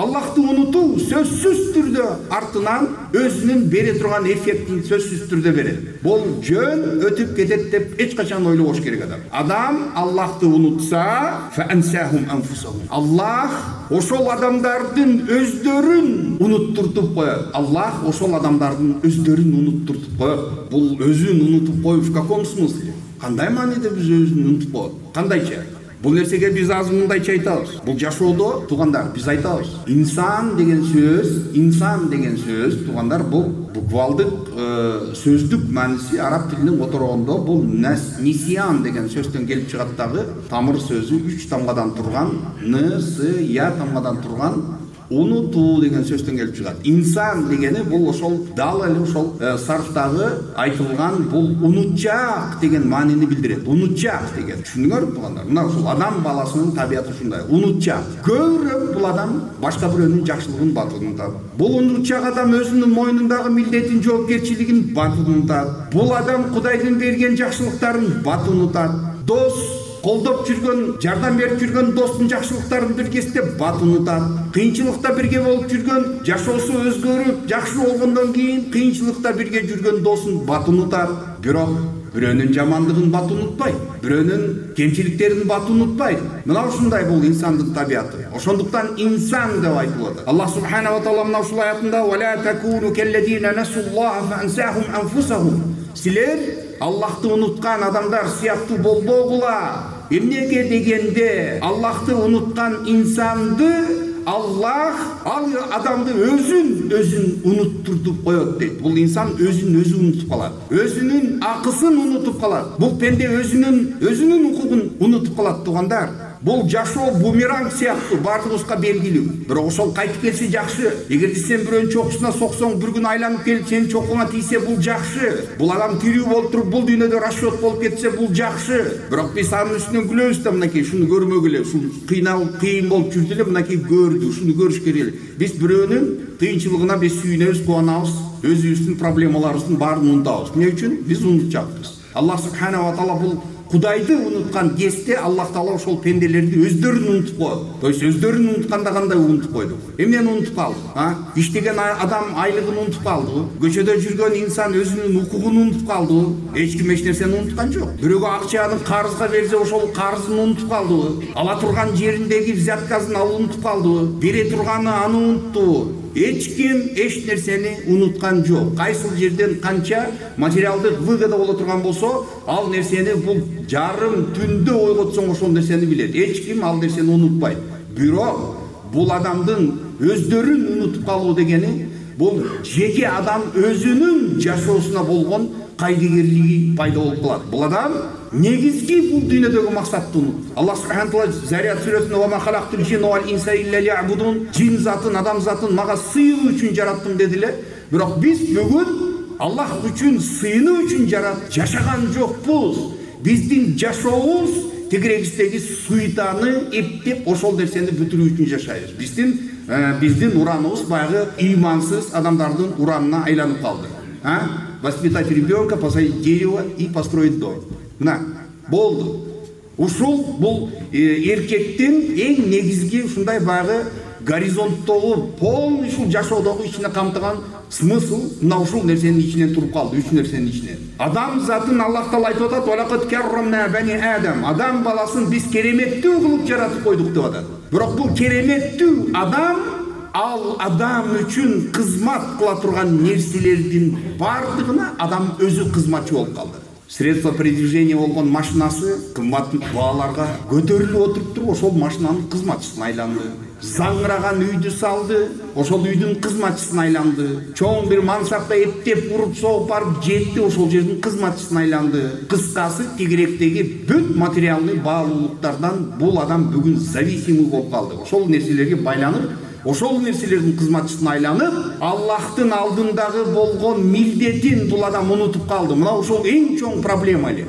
Аллахты унутуу сөзсүз түрдө артынан өзүнүн бере турган эффектин сөзсүз түрдө берет. Бул жөн өтүп кетет деп эч качан ойлобош керек адам. Адам Аллахты унутса, фаансахум анфусахум. Аллах ошол адамдардын өздөрүн унуттуртуп коет. Аллах ошол адамдардын өздөрүн унуттуртуп коет. Бул өзүн унутуп коюш в каком смысле? Кандай мааниде биз өзүн унутуп коет? Кандайча? Бул нерсеге биз азыр мындайча айтабыз. Бул жашоодо туугандар биз айтабыз. Инсан деген сөз туугандар бул буквалдык сөздүк мааниси араб тилинин которгондо бул нисиан деген сөздөн келип чыгат дагы. Тамыр сөзү 3 тамгадан турган, н, с, я тамгадан турган унутуу деген сөздөн келип чыгат. Инсан дегени бул ошол дал эле ошол сарфтагы айтылган бул унутчак деген маанини билдирет. Унутчак деген. Түшүндүңөрбү туугандар? Мына ушул адам баласынын табияты ушундай. Унутчак. Көбүрөөк бул адам башка бирөөнүн жакшылыгын батынтат. Бул унутчак адам өзүнүн мойнундагы милдетин, жоопкерчилигин батынтат. Бул адам Кудайдын берген жакшылыктарын батынтат. Дос колдоп жүргөн, жардам берип жүргөн достун жакшылыктарын бирге эстеп батынтат. Кыйынчылыкта бирге болуп жүргөн, жашоосу өзгөрүп, жакшы болгондон кийин кыйынчылыкта бирге жүргөн досун батынтат. Бирок бирөөнүн жамандыгын батынтпайт, бирөөнүн кемчиликтерин батынтпайт. Мына ушундай бул инсандын табияты. Ошондуктан инсан деп айтылат. Аллах субханаху ва таала мына ушул аятында «Вала такуну келлазина насуллаха фаансахум анфусахум». Силер Аллахты унуткан адамдар сыяктуу болбогула. Эмнеге дегенде Аллахты унуткан инсанды Аллах ал адамды өзүн унуттуртуп коет дейт. Бул инсан өзүн унутуп калат. Өзүнүн акысын унутуп калат. Бул пенде өзүнүн укугун унутуп калат туугандар. Бул жашоо бумеранг сыяктуу бардыгыбызга белгилүү. Бирок ошол кайтып келсе жакшы. Эгерде сен бирөөнүн чокусуна соксоң, bir күн айланып келип сенин чокуңа тийсе бул жакшы. Бул адам тирүү болуп туруп бул дүйнөдө расчет болуп кетсе бул жакшы. Бирок биз анын үстүнөн күлөбүз да мынакей шуну көрмөгүлө эле, ушул кыйын болуп жүрдү эле мынакей көрдү, ушуну көрүш керек эле. Биз бирөөнүн кыйынчылыгына биз сүйүнөбүз, кубанабыз, өзүбүздүн проблемаларыбыздын баарын унутабыз. Эмне үчүн? Биз унутчакпыз. Аллах субханаху ва таала бул Кудайды унуткан кезде Аллах таала ошол пенделерди өздөрүн унутуп коет. То есть өздөрүн унутканда кандай унутуп койду? Эмнени унутуп калды? Иштеген адам айлыгын унутуп калды. Көчөдө жүргөн инсан өзүнүн укугун унутуп калды. Эч ким эч нерсени унуткан жок. Бирөөгө акчаны карызга берсе ошол карызын унутуп калды. Ала турган жериндеги взяткасын алып унутуп калды. Бере турганы аны унутту. Эч ким эч нерсени унуткан жок. Кайсыл жерден канча материалдык выгода боло турган болсо, ал нерсени бул жарым түндө ойготсоң ошол нерсени билет. Эч ким ал нерсени унутпайт. Бирок бул адамдын өздөрүн унутуп калуу дегени бул жеке адам өзүнүн жашоосуна болгон кайдыгерлиги пайда болуп калат. Бул адам негизги бул дүйнөдөгү максатты унутты. Аллах субханаху ва таала Зарият сүрөсүндө «Ва ма халактул джинна вал инса илля ли'будун». Жин затын, адам затын мага сыйынуу үчүн жараттым деди эле. Бирок биз бүгүн Аллах үчүн сыйынуу үчүн жашаган жокпуз. Биздин жашообуз тегерегистеги суйтаны эптеп ошол нерсени бүтүрүү үчүн жашайбыз. Биздин ураныбыз баягы ыймансыз адамдардын уранына айланып калды. Воспитать ребенка, посадить дерево и построить дом. Мына, болду. Ушул бул эркектин эң негизги ушундай баягы горизонттогу полный ушул жашоодогу ичине камтыган смысл мына ушул нерсенин ичинен туруп калды, 3 нерсенин ичинен. Адам затын Аллах таала айтып атат: «Валакат каррамна бани Адам». Адам баласын биз кереметтүү кылып жаратып койдук деп атат. Бирок бул кереметтүү адам ал адам үчүн кызмат кыла турган нерселердин бардыгына адам өзү кызматчы болуп калды. Средство передвижения болгон машинасы кымбат бааларга көтөрүлүп отуруп туруп ошол машинанын кызматчысына айланды. Заңыраган үйдү салды, ошол үйдүн кызматчысына айланды. Чоң бир мансапта эптеп уруп согуп барып жетти, ошол жердин кызматчысына айланды. Кыскасы тегеректеги бүт материалдык баалуулуктардан бул адам бүгүн зависимый болуп калды. Ошол нерселерге байланып, ошол нерселердин кызматчысына айланып, Аллахтын алдындагы болгон милдетин бул адам унутуп калды. Мына ошол эң чоң проблема эле.